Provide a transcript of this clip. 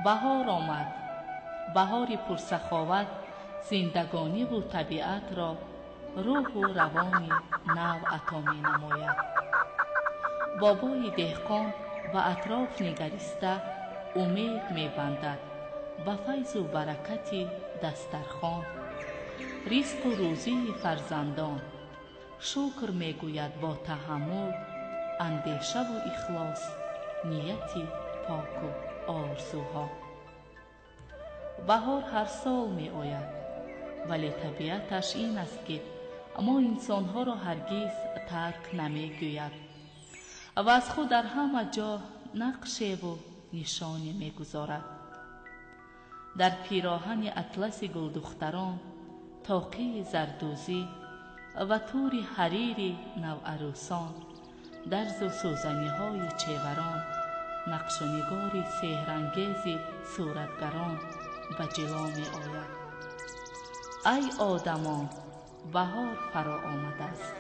بهار آمد. بهاری پرسخاوت زندگانی و طبیعت را روح و روانی نو عطا می نماید. بابای دهقان و اطراف نگریسته امید می بندد به فیض و برکت دسترخوان، رزق و روزی فرزندان. شکر می گوید با تحمل، اندیشه و اخلاص، نیتی پاک و آرزوها. بهار هر سال می آید، ولی طبیعتش این است که ما انسانها را هرگز ترک نمی گوید و از خود در همه جا نقشه و نشانی می گذارد. در پیراهن اطلس گلدختران، طاقه زردوزی و تور حریر نوعروسان، درز و سوزنی های چیوران، نقش و نگار سحرانگیز صورتگران به جلوه می آید. ای آدمان، بهار فرا آمده است.